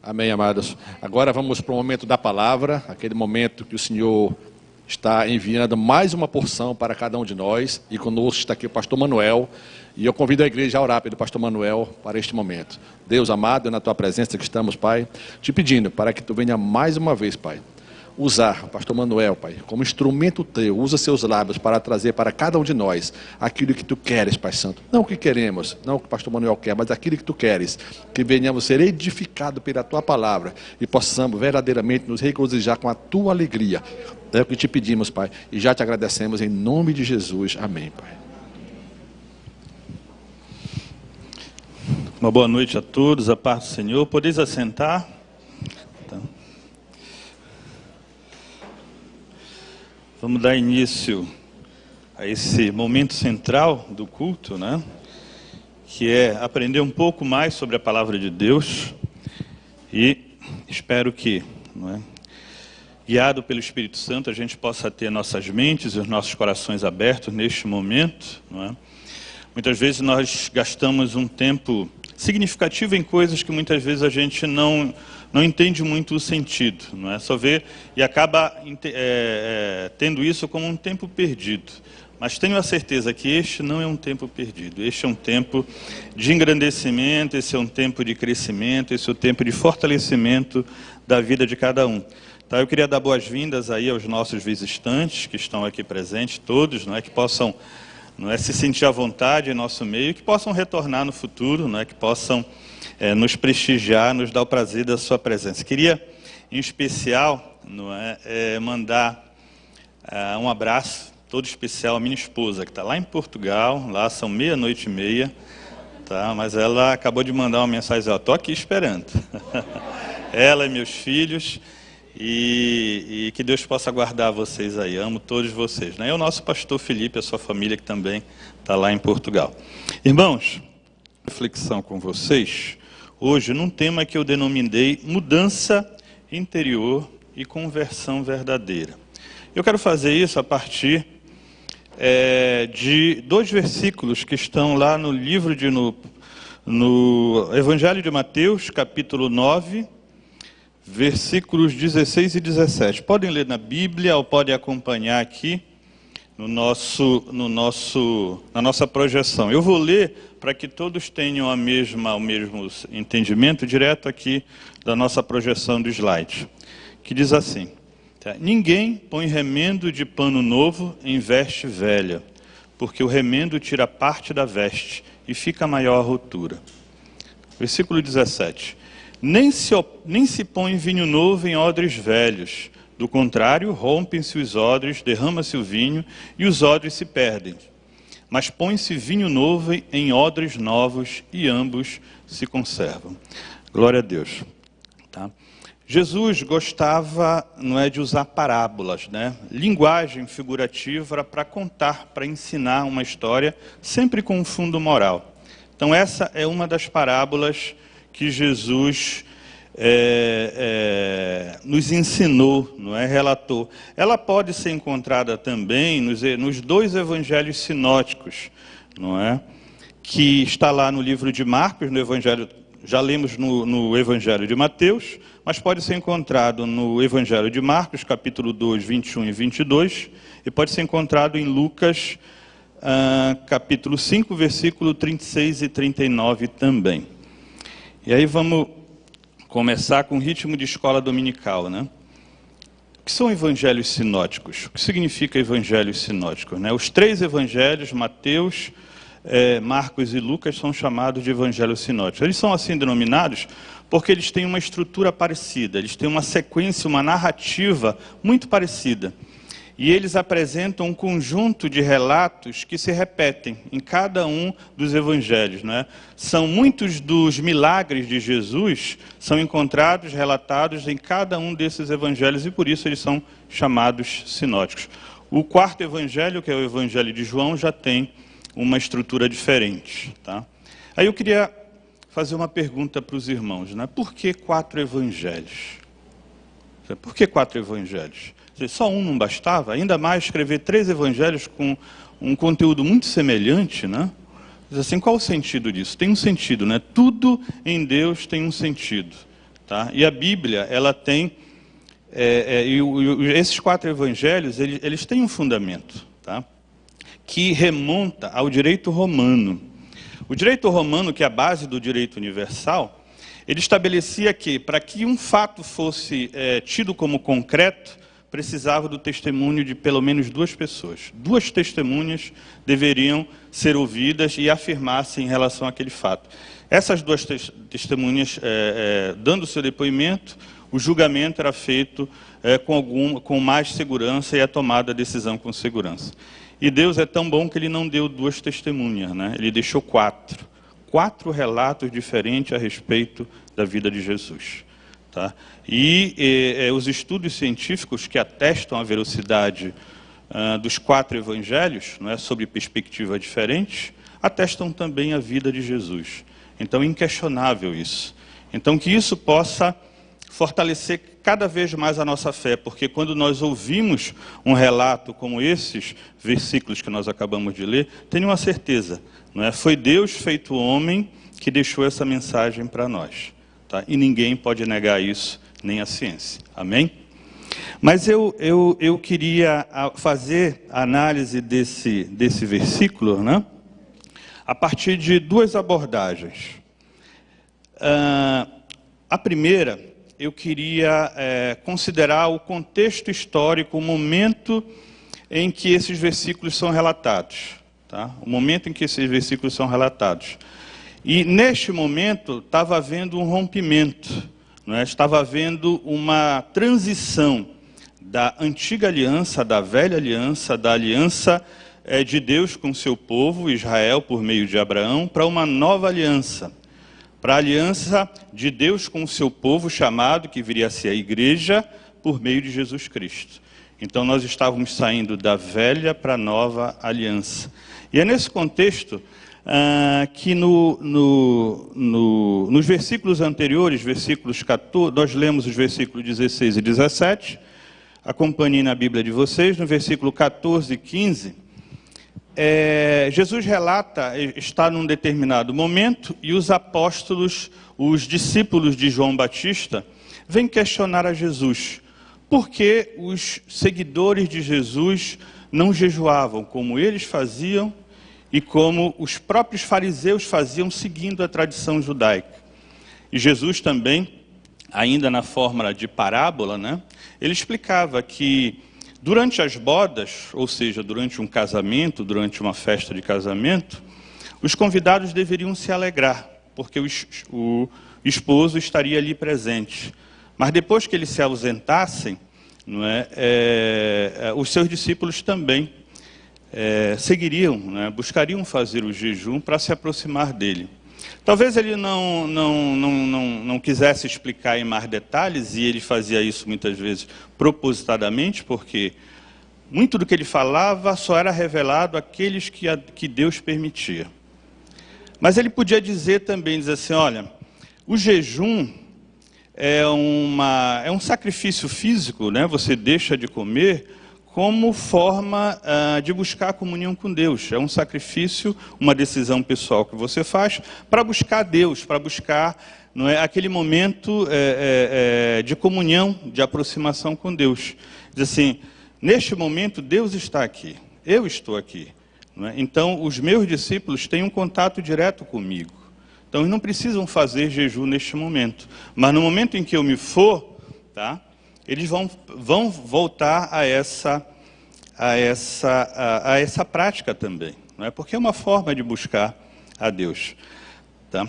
Amém, amados. Agora vamos para o momento da palavra, aquele momento que o Senhor está enviando mais uma porção para cada um de nós. E conosco está aqui o pastor Manuel. E eu convido a igreja a orar pelo pastor Manuel para este momento. Deus amado, é na tua presença que estamos, Pai, te pedindo para que tu venha mais uma vez, Pai, usar o pastor Manuel, Pai, como instrumento teu. Usa seus lábios para trazer para cada um de nós aquilo que tu queres, Pai Santo. Não o que queremos, não o que o pastor Manuel quer, mas aquilo que tu queres. Que venhamos ser edificados pela tua palavra e possamos verdadeiramente nos regozijar com a tua alegria. É o que te pedimos, Pai, e já te agradecemos em nome de Jesus. Amém, Pai. Uma boa noite a todos, a paz do Senhor. Podeis assentar? Então, vamos dar início a esse momento central do culto, né? Que é aprender um pouco mais sobre a palavra de Deus. E espero que, não é, guiado pelo Espírito Santo, a gente possa ter nossas mentes e os nossos corações abertos neste momento, não é? Muitas vezes nós gastamos um tempo significativo em coisas que muitas vezes a gente não entende muito o sentido, não é? Só vê e acaba tendo isso como um tempo perdido. Mas tenho a certeza que este não é um tempo perdido. Este é um tempo de engrandecimento, esse é um tempo de crescimento, esse é um tempo de fortalecimento da vida de cada um. Tá, eu queria dar boas-vindas aí aos nossos visitantes que estão aqui presentes, todos, não é, que possam, não é, se sentir à vontade em nosso meio, que possam retornar no futuro, não é, que possam nos prestigiar, nos dar o prazer da sua presença. Queria, em especial, não é, mandar um abraço todo especial à minha esposa, que está lá em Portugal, lá são 00:30, tá, mas ela acabou de mandar uma mensagem, estou aqui esperando. Ela e meus filhos. E que Deus possa guardar vocês aí, amo todos vocês, né? E o nosso pastor Felipe, a sua família que também está lá em Portugal. Irmãos, reflexão com vocês, hoje num tema que eu denominei mudança interior e conversão verdadeira. Eu quero fazer isso a partir de 2 versículos que estão lá no livro no Evangelho de Mateus, capítulo 9, versículos 16 e 17. Podem ler na Bíblia ou podem acompanhar aqui na nossa projeção. Eu vou ler para que todos tenham o mesmo entendimento, direto aqui da nossa projeção do slide, que diz assim: tá? Ninguém põe remendo de pano novo em veste velha, porque o remendo tira parte da veste e fica maior a rotura. Versículo 17. Nem se põe vinho novo em odres velhos. Do contrário, rompem-se os odres, derrama-se o vinho e os odres se perdem. Mas põe-se vinho novo em odres novos e ambos se conservam. Glória a Deus. Tá? Jesus gostava, não é, de usar parábolas, né? Linguagem figurativa para contar, para ensinar uma história, sempre com um fundo moral. Então essa é uma das parábolas que Jesus nos ensinou, não é, relatou. Ela pode ser encontrada também nos 2 evangelhos sinóticos, não é, que está lá no livro de Marcos, no evangelho, já lemos no evangelho de Mateus, mas pode ser encontrado no evangelho de Marcos, capítulo 2, 21 e 22, e pode ser encontrado em Lucas, capítulo 5, versículo 36 e 39 também. E aí vamos começar com o ritmo de escola dominical, né? O que são evangelhos sinóticos? O que significa evangelhos sinóticos, né? Os 3 evangelhos, Mateus, Marcos e Lucas, são chamados de evangelhos sinóticos. Eles são assim denominados porque eles têm uma estrutura parecida, eles têm uma sequência, uma narrativa muito parecida. E eles apresentam um conjunto de relatos que se repetem em cada um dos evangelhos, né? São muitos dos milagres de Jesus são encontrados, relatados em cada um desses evangelhos e por isso eles são chamados sinóticos. O 4º evangelho, que é o evangelho de João, já tem uma estrutura diferente, tá? Aí eu queria fazer uma pergunta para os irmãos, né? Por que 4 evangelhos? Por que 4 evangelhos? Só um não bastava? Ainda mais escrever 3 evangelhos com um conteúdo muito semelhante, né? Diz assim, qual o sentido disso? Tem um sentido, né? Tudo em Deus tem um sentido. tá? E a Bíblia, ela tem, esses 4 evangelhos, eles têm um fundamento, tá? Que remonta ao direito romano. O direito romano, que é a base do direito universal, ele estabelecia que, para que um fato fosse tido como concreto, precisava do testemunho de pelo menos 2 pessoas. 2 testemunhas deveriam ser ouvidas e afirmassem em relação àquele fato. Essas 2 testemunhas, dando seu depoimento, o julgamento era feito com mais segurança e a tomada da decisão com segurança. E Deus é tão bom que Ele não deu 2 testemunhas, né? Ele deixou 4. 4 relatos diferentes a respeito da vida de Jesus. Tá? E os estudos científicos que atestam a veracidade dos 4 evangelhos, não é, sobre perspectivas diferentes, atestam também a vida de Jesus. Então, é inquestionável isso. Então, que isso possa fortalecer cada vez mais a nossa fé, porque quando nós ouvimos um relato como esses versículos que nós acabamos de ler, tenham uma certeza, não é? Foi Deus feito homem que deixou essa mensagem para nós. Tá? E ninguém pode negar isso, nem a ciência. Amém? Mas eu queria fazer a análise desse versículo, né? A partir de 2 abordagens. A primeira, eu queria considerar o contexto histórico, o momento em que esses versículos são relatados. Tá? O momento em que esses versículos são relatados. E, neste momento, estava havendo um rompimento, não é? Estava havendo uma transição da antiga aliança, da velha aliança, da aliança de Deus com seu povo, Israel, por meio de Abraão, para uma nova aliança. Para a aliança de Deus com o seu povo, chamado, que viria a ser a igreja, por meio de Jesus Cristo. Então, nós estávamos saindo da velha para a nova aliança. E é nesse contexto que nos versículos anteriores, versículos 14, nós lemos os versículos 16 e 17, acompanhem na Bíblia de vocês, no versículo 14 e 15, Jesus relata, está num determinado momento, e os apóstolos, os discípulos de João Batista, vêm questionar a Jesus, por que os seguidores de Jesus não jejuavam como eles faziam, e como os próprios fariseus faziam seguindo a tradição judaica. E Jesus também, ainda na forma de parábola, né, ele explicava que durante as bodas, ou seja, durante um casamento, durante uma festa de casamento, os convidados deveriam se alegrar, porque o esposo estaria ali presente. Mas depois que eles se ausentassem, não é, os seus discípulos também seguiriam, né, buscariam fazer o jejum para se aproximar dele. Talvez ele não quisesse explicar em mais detalhes, e ele fazia isso muitas vezes propositadamente, porque muito do que ele falava só era revelado àqueles que Deus permitia. Mas ele podia dizer também, dizer assim, olha, o jejum é um sacrifício físico, né? Você deixa de comer como forma de buscar a comunhão com Deus. É um sacrifício, uma decisão pessoal que você faz para buscar Deus, para buscar, não é, aquele momento de comunhão, de aproximação com Deus. Diz assim, neste momento Deus está aqui, eu estou aqui. Não é? Então, os meus discípulos têm um contato direto comigo. Então, eles não precisam fazer jejum neste momento. Mas no momento em que eu me for, tá? Eles vão voltar a essa prática também, não é? Porque é uma forma de buscar a Deus. Tá?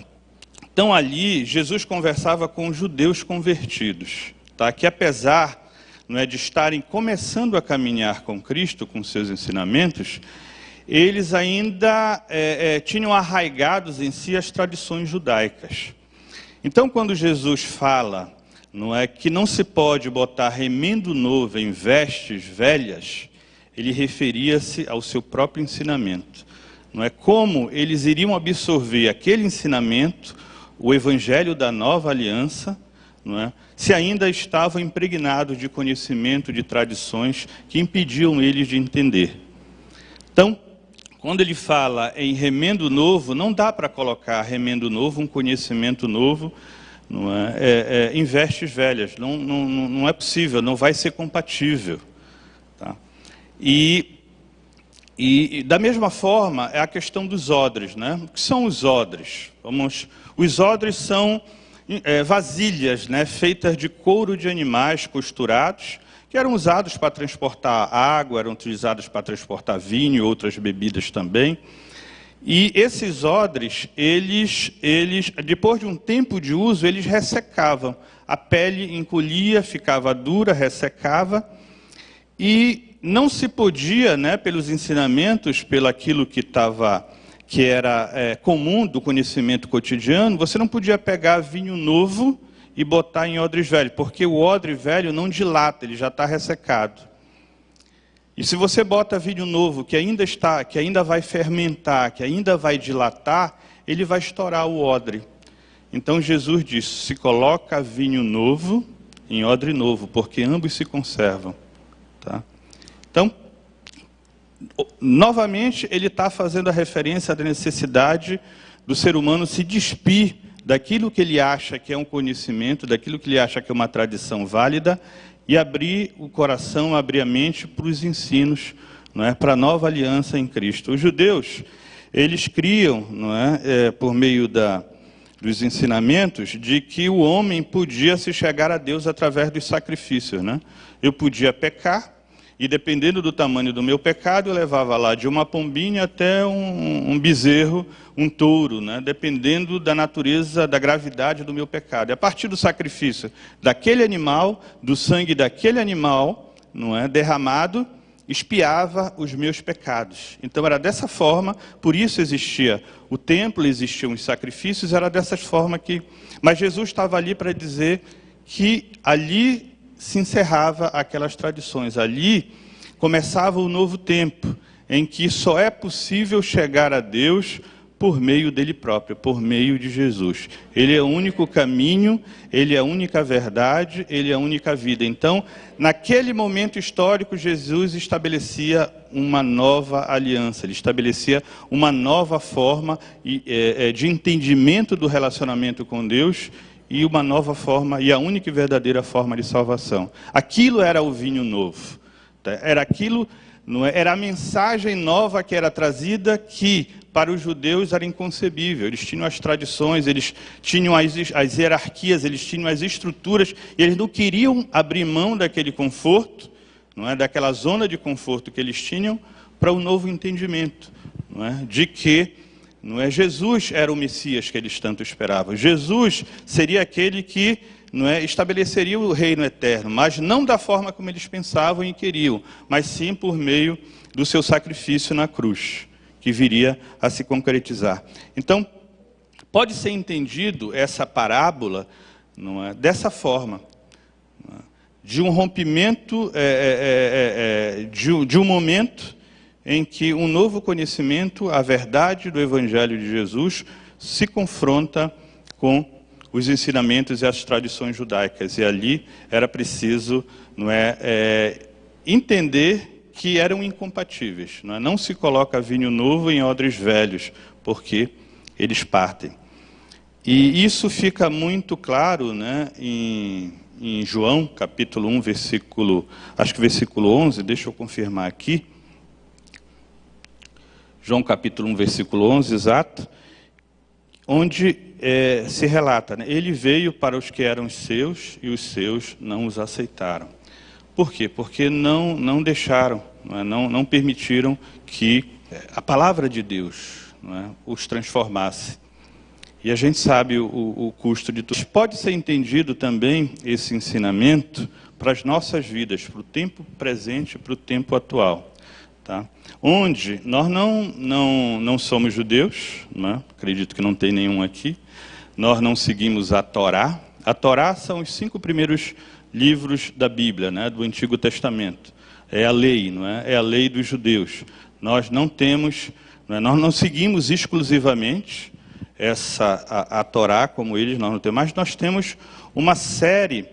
Então, ali, Jesus conversava com os judeus convertidos, tá? Que apesar, não é, de estarem começando a caminhar com Cristo, com seus ensinamentos, eles ainda tinham arraigados em si as tradições judaicas. Então, quando Jesus fala, não é, que não se pode botar remendo novo em vestes velhas, ele referia-se ao seu próprio ensinamento. Não é como eles iriam absorver aquele ensinamento, o evangelho da nova aliança, não é, se ainda estavam impregnados de conhecimento, de tradições que impediam eles de entender. Então, quando ele fala em remendo novo, não dá para colocar remendo novo, um conhecimento novo, não é? Em vestes velhas. Não é possível, não vai ser compatível. Tá? E da mesma forma é a questão dos odres, né? O que são os odres? Os odres são vasilhas, né, feitas de couro de animais costurados, que eram usados para transportar água, eram utilizados para transportar vinho e outras bebidas também. E esses odres, eles, depois de um tempo de uso, eles ressecavam. A pele encolhia, ficava dura, ressecava, e não se podia, né, pelos ensinamentos, pelo aquilo que era comum do conhecimento cotidiano, você não podia pegar vinho novo e botar em odres velhos, porque o odre velho não dilata, ele já está ressecado. E se você bota vinho novo que ainda vai fermentar, que ainda vai dilatar, ele vai estourar o odre. Então Jesus disse: se coloca vinho novo em odre novo, porque ambos se conservam. Tá? Então, novamente, ele está fazendo a referência da necessidade do ser humano se despir daquilo que ele acha que é um conhecimento, daquilo que ele acha que é uma tradição válida, e abrir o coração, abrir a mente para os ensinos, não é, para a nova aliança em Cristo. Os judeus, eles criam, não é, por meio dos ensinamentos, de que o homem podia se chegar a Deus através dos sacrifícios. Né? Eu podia pecar, e dependendo do tamanho do meu pecado, eu levava lá de uma pombinha até um bezerro, um touro, né? Dependendo da natureza, da gravidade do meu pecado. E a partir do sacrifício daquele animal, do sangue daquele animal, não é, derramado, expiava os meus pecados. Então era dessa forma, por isso existia o templo, existiam os sacrifícios, era dessa forma que... Mas Jesus estava ali para dizer que ali se encerrava aquelas tradições. Ali começava o novo tempo, em que só é possível chegar a Deus por meio dele próprio, por meio de Jesus. Ele é o único caminho, ele é a única verdade, ele é a única vida. Então, naquele momento histórico, Jesus estabelecia uma nova aliança, ele estabelecia uma nova forma de entendimento do relacionamento com Deus, e uma nova forma, e a única e verdadeira forma de salvação. Aquilo era o vinho novo. Era aquilo, era a mensagem nova que era trazida, que para os judeus era inconcebível. Eles tinham as tradições, eles tinham as hierarquias, eles tinham as estruturas, e eles não queriam abrir mão daquele conforto, não é, daquela zona de conforto que eles tinham, para um novo entendimento, não é, de que não é, Jesus era o Messias que eles tanto esperavam. Jesus seria aquele que, não é, estabeleceria o reino eterno, mas não da forma como eles pensavam e queriam, mas sim por meio do seu sacrifício na cruz, que viria a se concretizar. Então, pode ser entendido essa parábola, não é, dessa forma, não é, de um rompimento, de um momento em que um novo conhecimento, a verdade do Evangelho de Jesus, se confronta com os ensinamentos e as tradições judaicas. E ali era preciso, não é, entender que eram incompatíveis. Não se coloca vinho novo em odres velhos, porque eles partem. E isso fica muito claro, né, em João, capítulo 1, versículo 11, deixa eu confirmar aqui. João capítulo 1, versículo 11, exato, onde se relata, né, ele veio para os que eram seus e os seus não os aceitaram. Por quê? Porque não deixaram, não permitiram que a palavra de Deus, não é, os transformasse. E a gente sabe o custo de tudo. Pode ser entendido também esse ensinamento para as nossas vidas, para o tempo presente e para o tempo atual. Tá? Onde nós não somos judeus, né? Acredito que não tem nenhum aqui, nós não seguimos a Torá. A Torá são os 5 primeiros livros da Bíblia, né? Do Antigo Testamento. É a lei, não é? É a lei dos judeus. Nós não temos, não é? Nós não seguimos exclusivamente a Torá como eles, nós não temos, mas nós temos uma série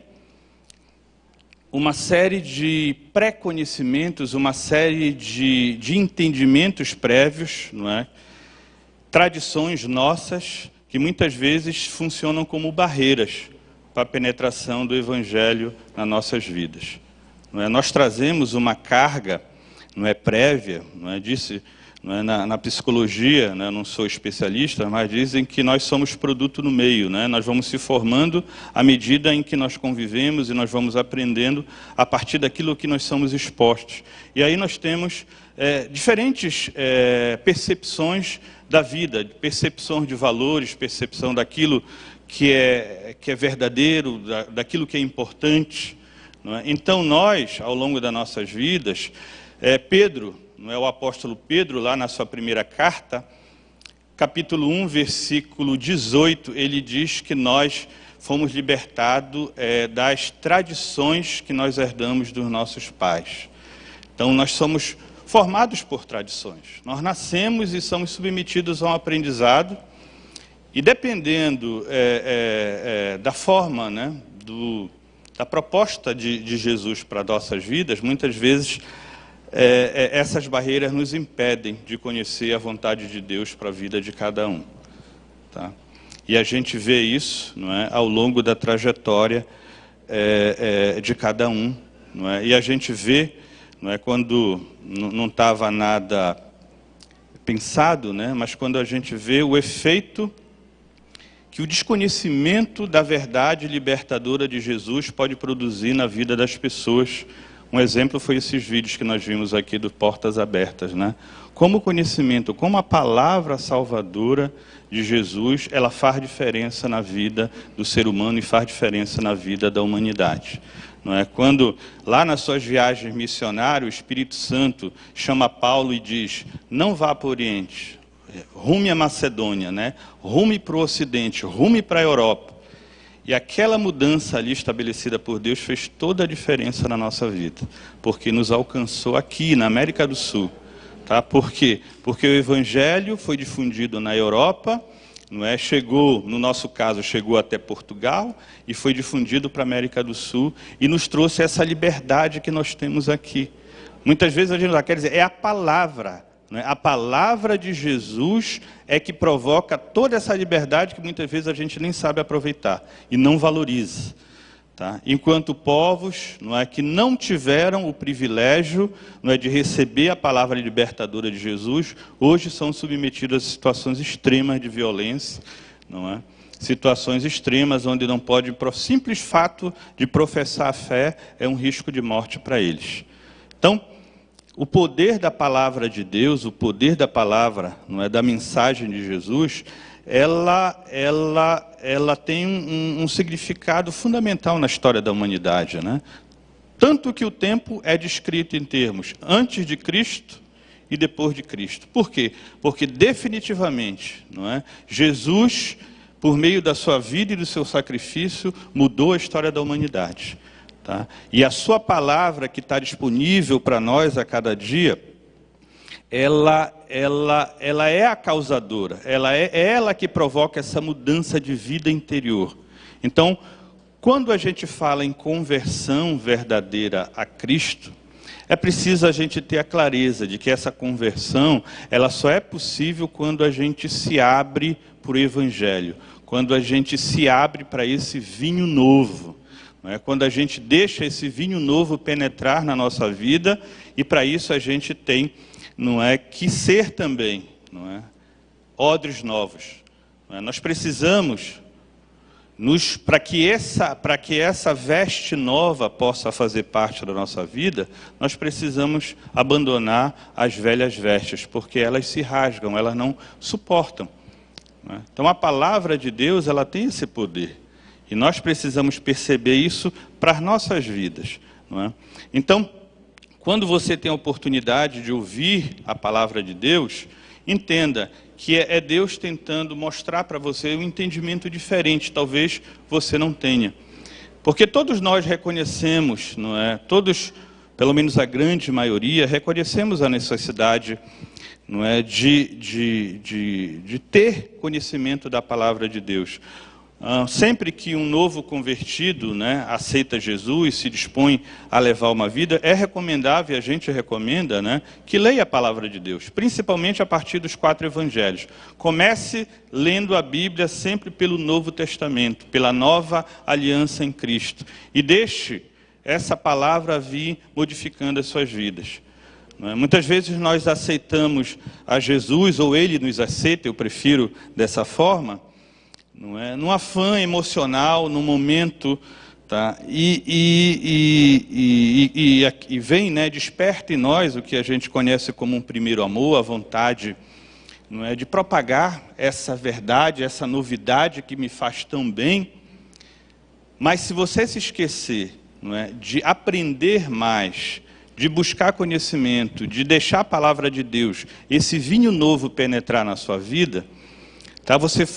de pré-conhecimentos, uma série de entendimentos prévios, não é? Tradições nossas que muitas vezes funcionam como barreiras para a penetração do Evangelho nas nossas vidas. Não é? Nós trazemos uma carga, não é prévia, não é? Não é? Na psicologia, né? Eu não sou especialista, mas dizem que nós somos produto no meio, né? Nós vamos se formando à medida em que nós convivemos e nós vamos aprendendo a partir daquilo que nós somos expostos. E aí nós temos diferentes percepções da vida, percepção de valores, percepção daquilo que é verdadeiro, daquilo que é importante. Não é? Então nós, ao longo das nossas vidas, Pedro, não é, o apóstolo Pedro, lá na sua primeira carta, capítulo 1, versículo 18, ele diz que nós fomos libertados das tradições que nós herdamos dos nossos pais. Então, nós somos formados por tradições. Nós nascemos e somos submetidos a um aprendizado, e dependendo da forma, né, da proposta de Jesus para nossas vidas, muitas vezes essas barreiras nos impedem de conhecer a vontade de Deus para a vida de cada um. Tá? E a gente vê isso, não é, ao longo da trajetória de cada um. Não é? E a gente vê, não é, quando não estava nada pensado, né, mas quando a gente vê o efeito que o desconhecimento da verdade libertadora de Jesus pode produzir na vida das pessoas. Um exemplo foi esses vídeos que nós vimos aqui do Portas Abertas, né? Como o conhecimento, como a palavra salvadora de Jesus, ela faz diferença na vida do ser humano e faz diferença na vida da humanidade. Não é? Quando, lá nas suas viagens missionárias, o Espírito Santo chama Paulo e diz, não vá para o Oriente, rume a Macedônia, né? Rume para o Ocidente, rume para a Europa. E aquela mudança ali estabelecida por Deus fez toda a diferença na nossa vida, porque nos alcançou aqui, na América do Sul. Tá? Por quê? Porque o Evangelho foi difundido na Europa, não é? Chegou, no nosso caso, chegou até Portugal e foi difundido para a América do Sul e nos trouxe essa liberdade que nós temos aqui. Muitas vezes a gente não quer dizer, é a palavra. A palavra de Jesus é que provoca toda essa liberdade que muitas vezes a gente nem sabe aproveitar e não valoriza. Tá? Enquanto povos, não é, que não tiveram o privilégio, não é, de receber a palavra libertadora de Jesus, hoje são submetidos a situações extremas de violência, não é? Situações extremas onde não pode, por simples fato de professar a fé, é um risco de morte para eles. Então, o poder da palavra de Deus, o poder da palavra, não é, da mensagem de Jesus, ela tem um significado fundamental na história da humanidade, né? Tanto que o tempo é descrito em termos antes de Cristo e depois de Cristo. Por quê? Porque definitivamente, não é, Jesus, por meio da sua vida e do seu sacrifício, mudou a história da humanidade. Tá? E a sua palavra que está disponível para nós a cada dia, ela é a causadora, é ela que provoca essa mudança de vida interior. Então, quando a gente fala em conversão verdadeira a Cristo, é preciso a gente ter a clareza de que essa conversão, ela só é possível quando a gente se abre para o Evangelho, quando a gente se abre para esse vinho novo. Não é? Quando a gente deixa esse vinho novo penetrar na nossa vida, e para isso a gente tem, não é, que ser também, não é, odres novos. Não é? Nós precisamos, para que essa veste nova possa fazer parte da nossa vida, nós precisamos abandonar as velhas vestes, porque elas se rasgam, elas não suportam. Não é? Então a palavra de Deus, ela tem esse poder. E nós precisamos perceber isso para as nossas vidas. Não é? Então, quando você tem a oportunidade de ouvir a palavra de Deus, entenda que é Deus tentando mostrar para você um entendimento diferente, talvez você não tenha. Porque todos nós reconhecemos, não é? Todos, pelo menos a grande maioria, reconhecemos a necessidade, não é, de ter conhecimento da palavra de Deus. Sempre que um novo convertido, né, aceita Jesus, se dispõe a levar uma vida, é recomendável, e a gente recomenda, né, que leia a palavra de Deus, principalmente a partir dos 4 evangelhos. Comece lendo a Bíblia sempre pelo Novo Testamento, pela nova aliança em Cristo. E deixe essa palavra vir modificando as suas vidas. Muitas vezes nós aceitamos a Jesus, ou Ele nos aceita, eu prefiro dessa forma, não é? Num afã emocional, num momento, tá? E vem, né, desperta em nós o que a gente conhece como um primeiro amor, a vontade, não é, de propagar essa verdade, essa novidade que me faz tão bem. Mas se você se esquecer, não é, de aprender mais, de buscar conhecimento, de deixar a palavra de Deus, esse vinho novo penetrar na sua vida, tá? Você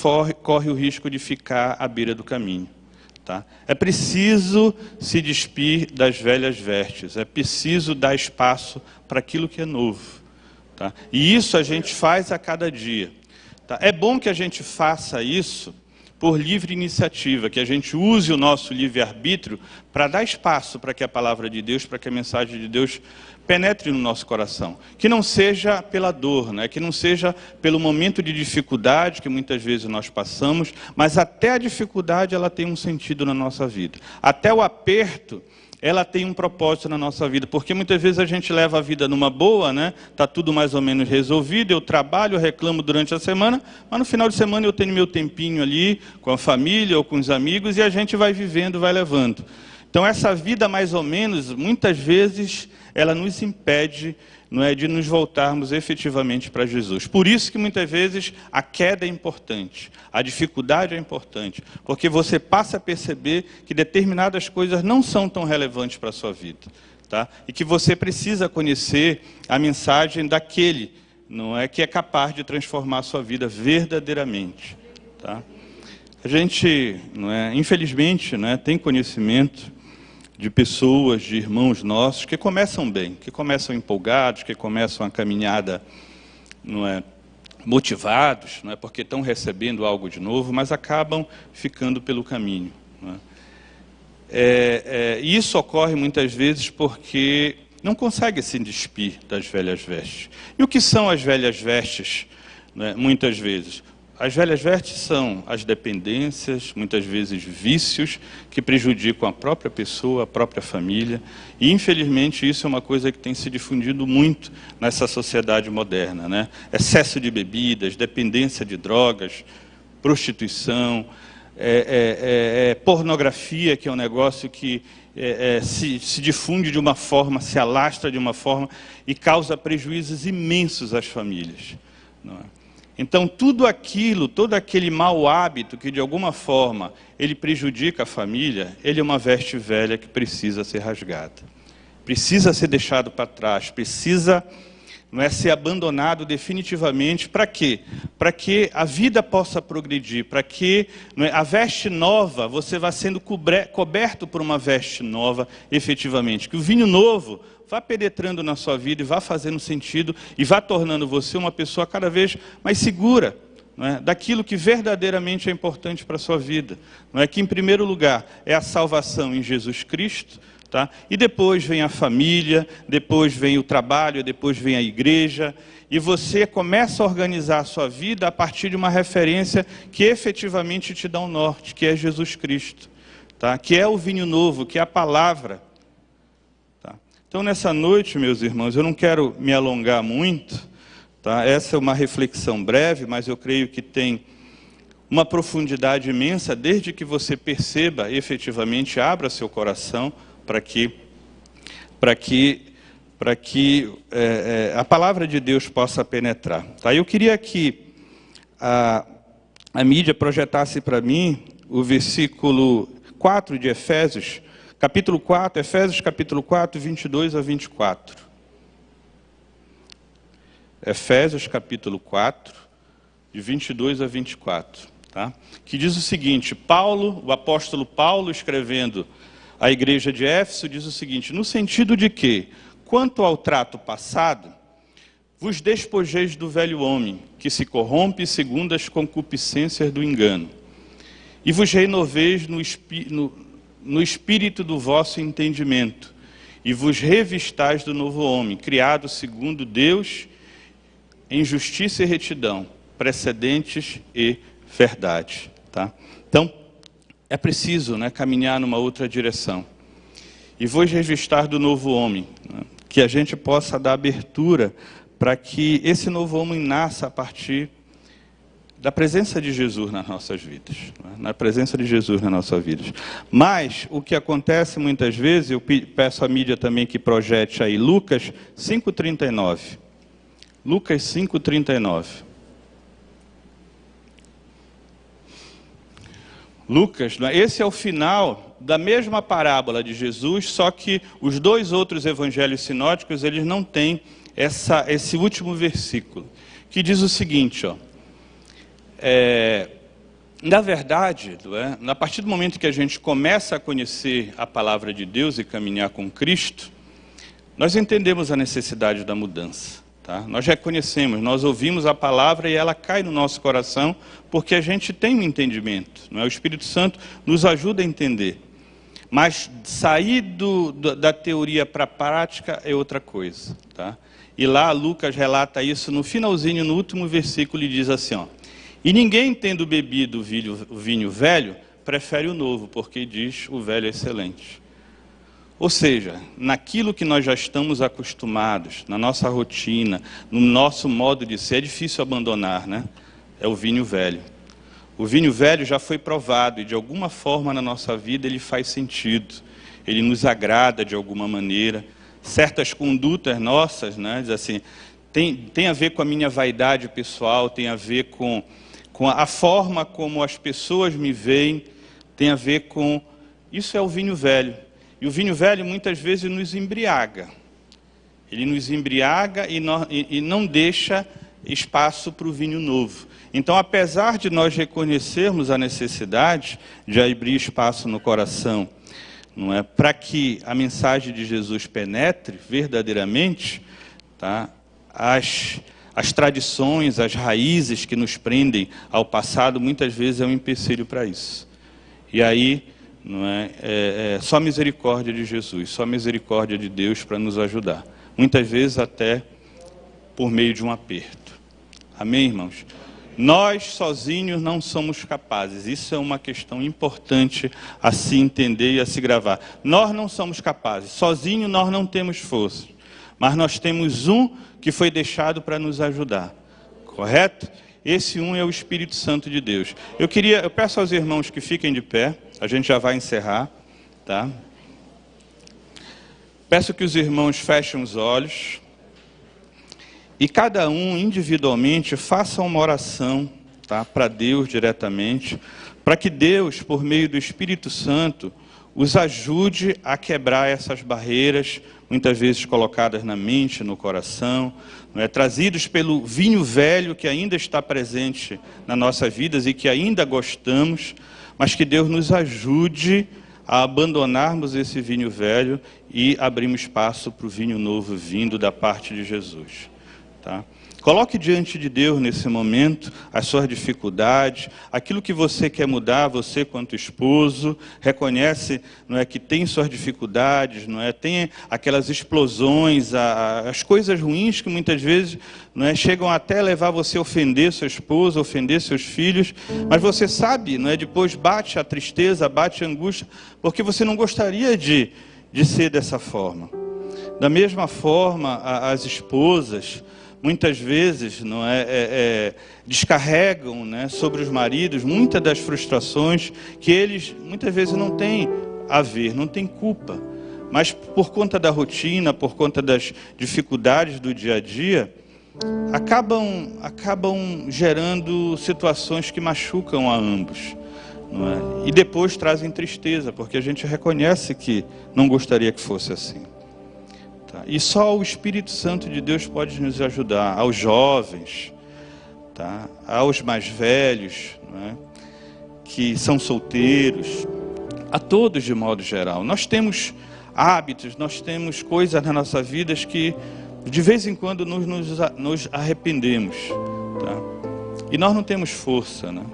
corre o risco de ficar à beira do caminho. Tá? É preciso se despir das velhas vestes, é preciso dar espaço para aquilo que é novo. Tá? E isso a gente faz a cada dia. Tá? É bom que a gente faça isso por livre iniciativa, que a gente use o nosso livre-arbítrio para dar espaço para que a palavra de Deus, para que a mensagem de Deus penetre no nosso coração. Que não seja pela dor, né? Que não seja pelo momento de dificuldade que muitas vezes nós passamos, mas até a dificuldade ela tem um sentido na nossa vida. Até o aperto, ela tem um propósito na nossa vida, porque muitas vezes a gente leva a vida numa boa, né? Está tudo mais ou menos resolvido, eu trabalho, eu reclamo durante a semana, mas no final de semana eu tenho meu tempinho ali, com a família ou com os amigos, e a gente vai vivendo, vai levando. Então essa vida mais ou menos, muitas vezes, ela nos impede, não é, de nos voltarmos efetivamente para Jesus. Por isso que muitas vezes a queda é importante, a dificuldade é importante, porque você passa a perceber que determinadas coisas não são tão relevantes para a sua vida, tá? E que você precisa conhecer a mensagem daquele, não é, que é capaz de transformar a sua vida verdadeiramente, tá? A gente, não é, infelizmente, né, tem conhecimento de pessoas, de irmãos nossos, que começam bem, que começam empolgados, que começam a caminhada, não é, motivados, não é, porque estão recebendo algo de novo, mas acabam ficando pelo caminho. Não é? Isso ocorre muitas vezes porque não consegue se despir das velhas vestes. E o que são as velhas vestes, não é, muitas vezes? As velhas vestes são as dependências, muitas vezes vícios, que prejudicam a própria pessoa, a própria família. E, infelizmente, isso é uma coisa que tem se difundido muito nessa sociedade moderna, né? Excesso de bebidas, dependência de drogas, prostituição, pornografia, que é um negócio que se difunde de uma forma, se alastra de uma forma e causa prejuízos imensos às famílias, não é? Então, tudo aquilo, todo aquele mau hábito que, de alguma forma, ele prejudica a família, ele é uma veste velha que precisa ser rasgada. Precisa ser deixado para trás, precisa, não é, ser abandonado definitivamente. Para quê? Para que a vida possa progredir, para que, não é, a veste nova, você vá sendo coberto por uma veste nova, efetivamente. Que o vinho novo vá penetrando na sua vida e vá fazendo sentido e vá tornando você uma pessoa cada vez mais segura, não é, daquilo que verdadeiramente é importante para a sua vida. Não é, que, em primeiro lugar, é a salvação em Jesus Cristo, tá? E depois vem a família, depois vem o trabalho, depois vem a igreja, e você começa a organizar a sua vida a partir de uma referência que efetivamente te dá um norte, que é Jesus Cristo, tá? Que é o vinho novo, que é a palavra. Então, nessa noite, meus irmãos, eu não quero me alongar muito, tá? Essa é uma reflexão breve, mas eu creio que tem uma profundidade imensa, desde que você perceba, efetivamente, abra seu coração para que a palavra de Deus possa penetrar. Tá? Eu queria que a mídia projetasse para mim o versículo 4 de Efésios, capítulo 4, Efésios capítulo 4, 22 a 24. Efésios capítulo 4, de 22 a 24. Tá? Que diz o seguinte: Paulo, o apóstolo Paulo, escrevendo à igreja de Éfeso, diz o seguinte: no sentido de que, quanto ao trato passado, vos despojeis do velho homem, que se corrompe segundo as concupiscências do engano, e vos renoveis no espírito do vosso entendimento, e vos revistais do novo homem, criado segundo Deus, em justiça e retidão, precedentes e verdade. Tá? Então, é preciso, né, caminhar numa outra direção. E vos revistar do novo homem, né, que a gente possa dar abertura para que esse novo homem nasça a partir da presença de Jesus nas nossas vidas, né? Na presença de Jesus nas nossas vidas. Mas o que acontece muitas vezes, eu peço à mídia também que projete aí Lucas 5,39. Lucas 5,39. Lucas, esse é o final da mesma parábola de Jesus, só que os dois outros evangelhos sinóticos, eles não têm esse último versículo, que diz o seguinte, ó. Na verdade, a partir do momento que a gente começa a conhecer a palavra de Deus e caminhar com Cristo, nós entendemos a necessidade da mudança. Tá? Nós reconhecemos, nós ouvimos a palavra e ela cai no nosso coração, porque a gente tem um entendimento. Não é? O Espírito Santo nos ajuda a entender. Mas sair da teoria para a prática é outra coisa. Tá? E lá Lucas relata isso no finalzinho, no último versículo, e diz assim, ó, e ninguém, tendo bebido o vinho velho, prefere o novo, porque diz o velho é excelente. Ou seja, naquilo que nós já estamos acostumados, na nossa rotina, no nosso modo de ser, é difícil abandonar, né? É o vinho velho. O vinho velho já foi provado e de alguma forma na nossa vida ele faz sentido. Ele nos agrada de alguma maneira. Certas condutas nossas, né? Diz assim, tem a ver com a minha vaidade pessoal, tem a ver com a forma como as pessoas me veem, tem a ver com... Isso é o vinho velho. E o vinho velho muitas vezes nos embriaga. Ele nos embriaga e não deixa espaço para o vinho novo. Então, apesar de nós reconhecermos a necessidade de abrir espaço no coração, não é, para que a mensagem de Jesus penetre verdadeiramente, tá? As tradições, as raízes que nos prendem ao passado, muitas vezes é um empecilho para isso. E aí, não é só misericórdia de Jesus, só misericórdia de Deus para nos ajudar. Muitas vezes até por meio de um aperto. Amém, irmãos? Nós sozinhos não somos capazes. Isso é uma questão importante a se entender e a se gravar. Nós não somos capazes. Sozinhos nós não temos força. Mas nós temos um que foi deixado para nos ajudar. Correto? Esse um é o Espírito Santo de Deus. Eu peço aos irmãos que fiquem de pé. A gente já vai encerrar, tá? Peço que os irmãos fechem os olhos. E cada um, individualmente, faça uma oração, tá? Para Deus diretamente. Para que Deus, por meio do Espírito Santo, os ajude a quebrar essas barreiras, muitas vezes colocadas na mente, no coração, não é? Trazidos pelo vinho velho que ainda está presente nas nossas vidas e que ainda gostamos, mas que Deus nos ajude a abandonarmos esse vinho velho e abrirmos espaço para o vinho novo vindo da parte de Jesus. Tá? Coloque diante de Deus nesse momento as suas dificuldades, aquilo que você quer mudar, você quanto esposo, reconhece, não é, que tem suas dificuldades, não é, tem aquelas explosões, as coisas ruins que muitas vezes, não é, chegam até levar você a ofender sua esposa, ofender seus filhos, mas você sabe, não é, depois bate a tristeza, bate a angústia, porque você não gostaria de ser dessa forma. Da mesma forma, as esposas muitas vezes descarregam, né, sobre os maridos muitas das frustrações que eles muitas vezes não têm a ver, não têm culpa, mas por conta da rotina, por conta das dificuldades do dia a dia, acabam gerando situações que machucam a ambos, não é? E depois trazem tristeza, porque a gente reconhece que não gostaria que fosse assim. E só o Espírito Santo de Deus pode nos ajudar, aos jovens, tá? Aos mais velhos, não é? Que são solteiros, a todos de modo geral. Nós temos hábitos, nós temos coisas na nossa vida que de vez em quando nos arrependemos, tá? E nós não temos força, né?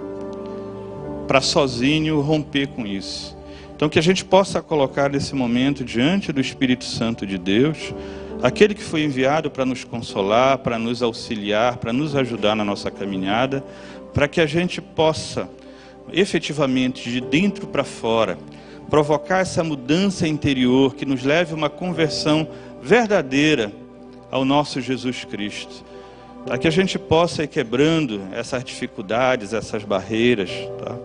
para sozinho romper com isso. Então que a gente possa colocar nesse momento diante do Espírito Santo de Deus, aquele que foi enviado para nos consolar, para nos auxiliar, para nos ajudar na nossa caminhada, para que a gente possa efetivamente, de dentro para fora, provocar essa mudança interior que nos leve a uma conversão verdadeira ao nosso Jesus Cristo. Para que a gente possa ir quebrando essas dificuldades, essas barreiras, tá?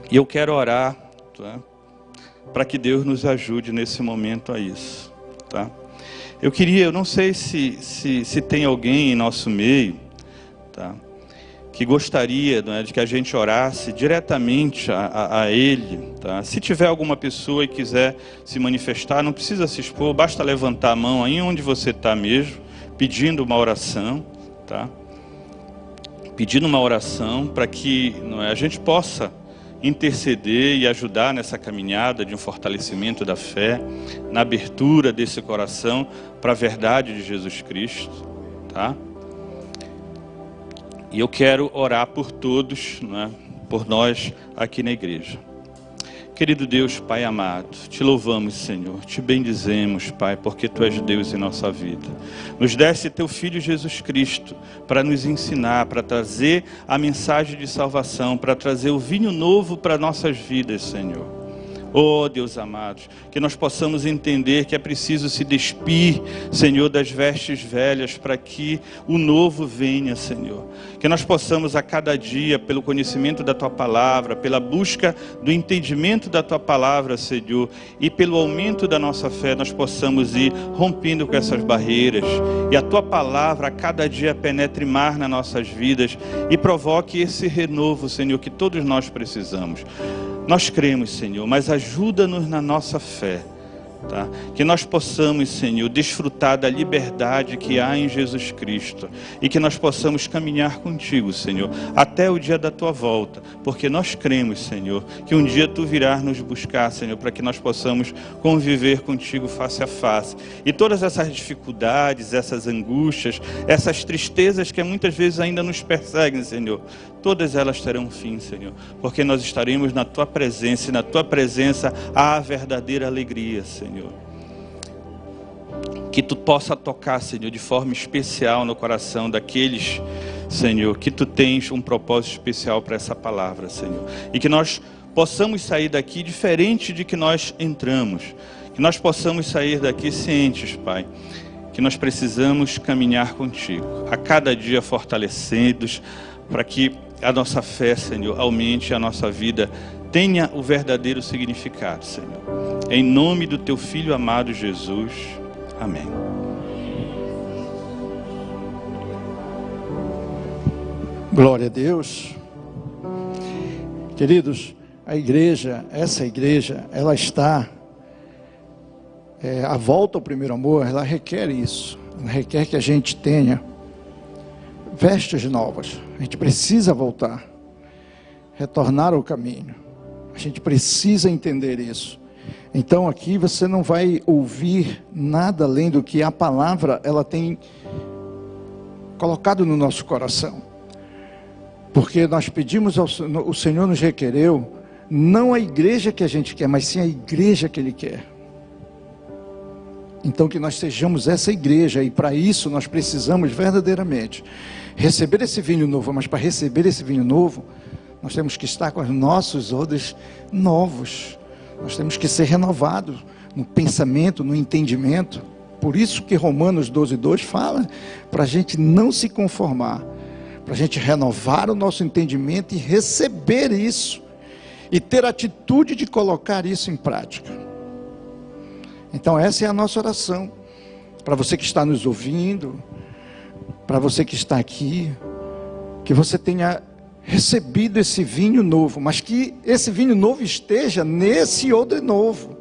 E eu quero orar, tá? Para que Deus nos ajude nesse momento a isso, tá? Eu não sei se tem alguém em nosso meio, tá? Que gostaria, não é, de que a gente orasse diretamente a Ele, tá? Se tiver alguma pessoa e quiser se manifestar, não precisa se expor, basta levantar a mão aí onde você está mesmo, pedindo uma oração, tá? Pedindo uma oração para que, não é, a gente possa interceder e ajudar nessa caminhada de um fortalecimento da fé, na abertura desse coração para a verdade de Jesus Cristo, tá? E eu quero orar por todos, né, por nós aqui na igreja. Querido Deus, Pai amado, te louvamos, Senhor, te bendizemos, Pai, porque Tu és Deus em nossa vida. Nos deste Teu Filho Jesus Cristo para nos ensinar, para trazer a mensagem de salvação, para trazer o vinho novo para nossas vidas, Senhor. Oh Deus amado, que nós possamos entender que é preciso se despir, Senhor, das vestes velhas para que o novo venha, Senhor. Que nós possamos a cada dia, pelo conhecimento da Tua Palavra, pela busca do entendimento da Tua Palavra, Senhor, e pelo aumento da nossa fé, nós possamos ir rompendo com essas barreiras. E a Tua Palavra a cada dia penetre mais nas nossas vidas e provoque esse renovo, Senhor, que todos nós precisamos. Nós cremos, Senhor, mas ajuda-nos na nossa fé, tá? Que nós possamos, Senhor, desfrutar da liberdade que há em Jesus Cristo e que nós possamos caminhar contigo, Senhor, até o dia da Tua volta, porque nós cremos, Senhor, que um dia Tu virás nos buscar, Senhor, para que nós possamos conviver contigo face a face. E todas essas dificuldades, essas angústias, essas tristezas que muitas vezes ainda nos perseguem, Senhor, todas elas terão fim, Senhor, porque nós estaremos na Tua presença, e na Tua presença há a verdadeira alegria, Senhor. Que Tu possa tocar, Senhor, de forma especial no coração daqueles, Senhor, que Tu tens um propósito especial para essa palavra, Senhor. E que nós possamos sair daqui diferente de que nós entramos. Que nós possamos sair daqui cientes, Pai, que nós precisamos caminhar contigo, a cada dia fortalecidos, para que a nossa fé, Senhor, aumente, a nossa vida tenha o verdadeiro significado, Senhor. Em nome do Teu Filho amado Jesus. Amém. Glória a Deus. Queridos, essa igreja, ela está, a volta ao primeiro amor, ela requer isso. Ela requer que a gente tenha vestes novas. A gente precisa voltar, retornar ao caminho. A gente precisa entender isso. Então aqui você não vai ouvir nada além do que a palavra ela tem colocado no nosso coração. Porque nós pedimos o Senhor nos requereu, não a igreja que a gente quer, mas sim a igreja que Ele quer. Então que nós sejamos essa igreja, e para isso nós precisamos verdadeiramente receber esse vinho novo. Mas para receber esse vinho novo, nós temos que estar com os nossos odres novos. Nós temos que ser renovados no pensamento, no entendimento. Por isso que Romanos 12:2 fala para a gente não se conformar, para a gente renovar o nosso entendimento e receber isso, e ter a atitude de colocar isso em prática. Então essa é a nossa oração, para você que está nos ouvindo, para você que está aqui, que você tenha recebido esse vinho novo, mas que esse vinho novo esteja nesse odre novo.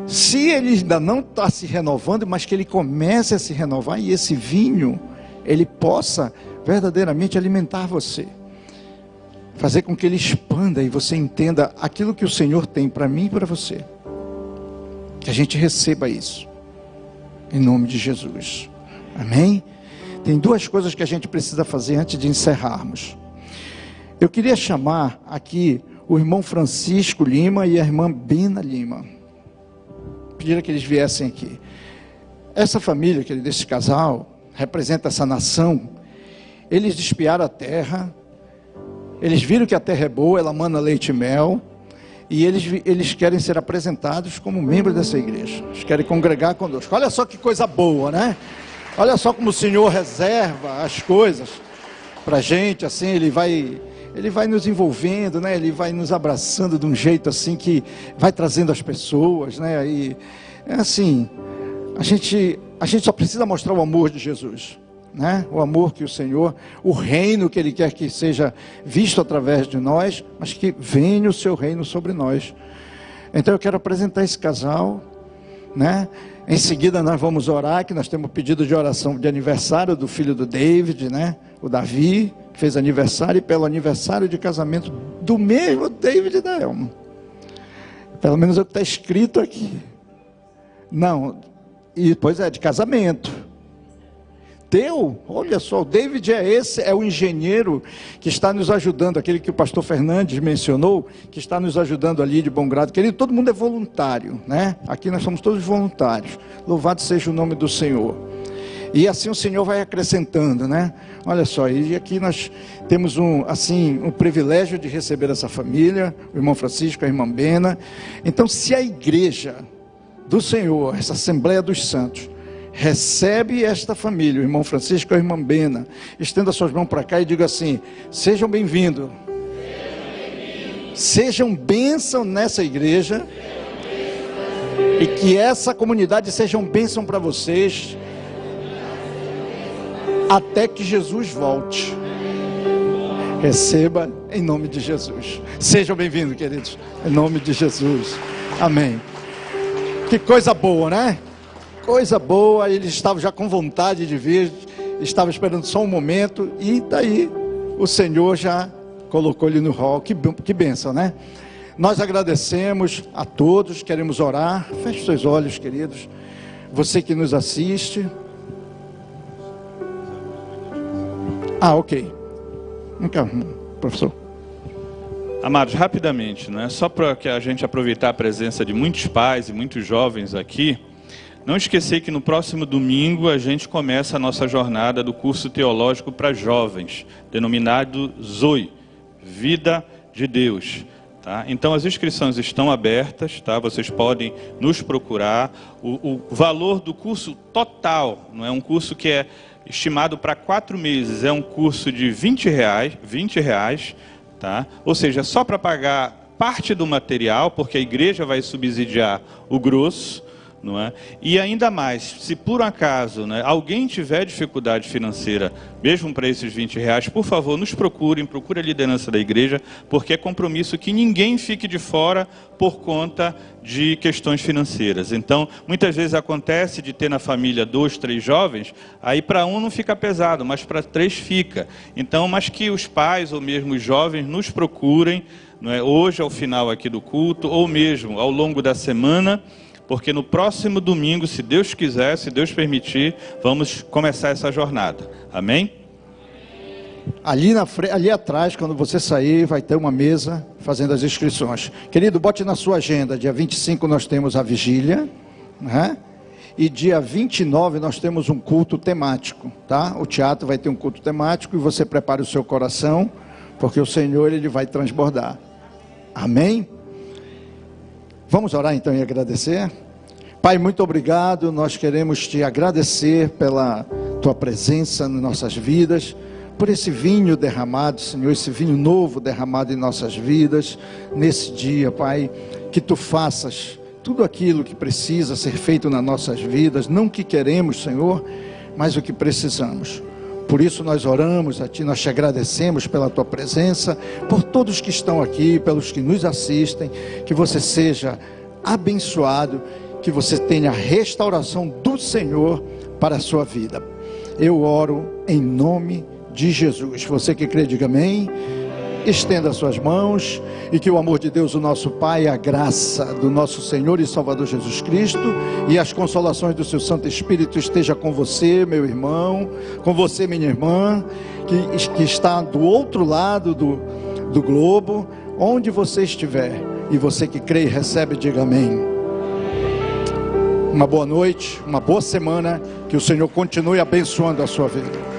Se ele ainda não está se renovando, mas que ele comece a se renovar, e esse vinho, ele possa verdadeiramente alimentar você, fazer com que ele expanda e você entenda aquilo que o Senhor tem para mim e para você. Que a gente receba isso, em nome de Jesus. Amém? Tem duas coisas que a gente precisa fazer antes de encerrarmos. Eu queria chamar aqui o irmão Francisco Lima e a irmã Bena Lima. Pediram que eles viessem aqui. Essa família, desse casal, representa essa nação. Eles espiaram a terra, eles viram que a terra é boa, ela mana leite e mel, e eles querem ser apresentados como membros dessa igreja. Eles querem congregar conosco. Olha só que coisa boa, né? Olha só como o Senhor reserva as coisas para a gente, assim, Ele vai nos envolvendo, né? Ele vai nos abraçando de um jeito assim que vai trazendo as pessoas, né? E é assim, a gente só precisa mostrar o amor de Jesus, né? O amor que o Senhor, o reino que Ele quer que seja visto através de nós, mas que venha o seu reino sobre nós. Então eu quero apresentar esse casal, né? Em seguida nós vamos orar, que nós temos pedido de oração de aniversário do filho do David, né? O Davi, que fez aniversário, e pelo aniversário de casamento do mesmo David e da Elma. Pelo menos é o que está escrito aqui. Não, e pois é, de casamento. Olha só, o David é o engenheiro que está nos ajudando, aquele que o pastor Fernandes mencionou, que está nos ajudando ali de bom grado. Querido, todo mundo é voluntário, né? Aqui nós somos todos voluntários. Louvado seja o nome do Senhor. E assim o Senhor vai acrescentando, né? Olha só, e aqui nós temos um privilégio de receber essa família, o irmão Francisco, a irmã Bena. Então, se a igreja do Senhor, essa Assembleia dos Santos, recebe esta família, o irmão Francisco e a irmã Bena, estenda suas mãos para cá e diga assim: sejam bem-vindos, sejam bênção nessa igreja, e que essa comunidade seja bênção para vocês, até que Jesus volte. Receba em nome de Jesus. Sejam bem-vindos, queridos, em nome de Jesus. Amém. Que coisa boa, né? Coisa boa. Eles estavam já com vontade de vir, estavam esperando só um momento, e daí o Senhor já colocou ele no hall. Que bênção, né? Nós agradecemos a todos, queremos orar. Feche seus olhos, queridos. Você que nos assiste. Ok. Professor. Amados, rapidamente, né? Só para que a gente aproveitar a presença de muitos pais e muitos jovens aqui, não esquecer que no próximo domingo a gente começa a nossa jornada do curso teológico para jovens, denominado Zoe, Vida de Deus. Tá? Então as inscrições estão abertas, tá? Vocês podem nos procurar. O valor do curso total, não é um curso que é estimado para 4 meses, é um curso de R$20, tá? Ou seja, só para pagar parte do material, porque a igreja vai subsidiar o grosso, não é? E ainda mais, se por um acaso, né, alguém tiver dificuldade financeira, mesmo para esses R$20, por favor, nos procure a liderança da igreja, porque é compromisso que ninguém fique de fora por conta de questões financeiras. Então, muitas vezes acontece de ter na família 2, 3 jovens, aí para um não fica pesado, mas para 3 fica. Então, mas que os pais ou mesmo os jovens nos procurem, não é, hoje ao final aqui do culto, ou mesmo ao longo da semana, porque no próximo domingo, se Deus quiser, se Deus permitir, vamos começar essa jornada. Amém? Ali atrás, quando você sair, vai ter uma mesa fazendo as inscrições. Querido, bote na sua agenda, dia 25 nós temos a vigília, né? E dia 29 nós temos um culto temático, tá? O teatro vai ter um culto temático, e você prepare o seu coração, porque o Senhor, Ele vai transbordar. Amém? Vamos orar então e agradecer? Pai, muito obrigado, nós queremos te agradecer pela tua presença nas nossas vidas, por esse vinho derramado, Senhor, esse vinho novo derramado em nossas vidas, nesse dia, Pai, que tu faças tudo aquilo que precisa ser feito nas nossas vidas, não o que queremos, Senhor, mas o que precisamos. Por isso nós oramos a Ti, nós te agradecemos pela Tua presença, por todos que estão aqui, pelos que nos assistem, que você seja abençoado, que você tenha a restauração do Senhor para a sua vida. Eu oro em nome de Jesus. Você que crê, diga amém. Estenda suas mãos, e que o amor de Deus, o nosso Pai, a graça do nosso Senhor e Salvador Jesus Cristo e as consolações do seu Santo Espírito esteja com você, meu irmão, com você, minha irmã, que está do outro lado do globo, onde você estiver. E você que crê e recebe, diga amém. Uma boa noite, uma boa semana, que o Senhor continue abençoando a sua vida.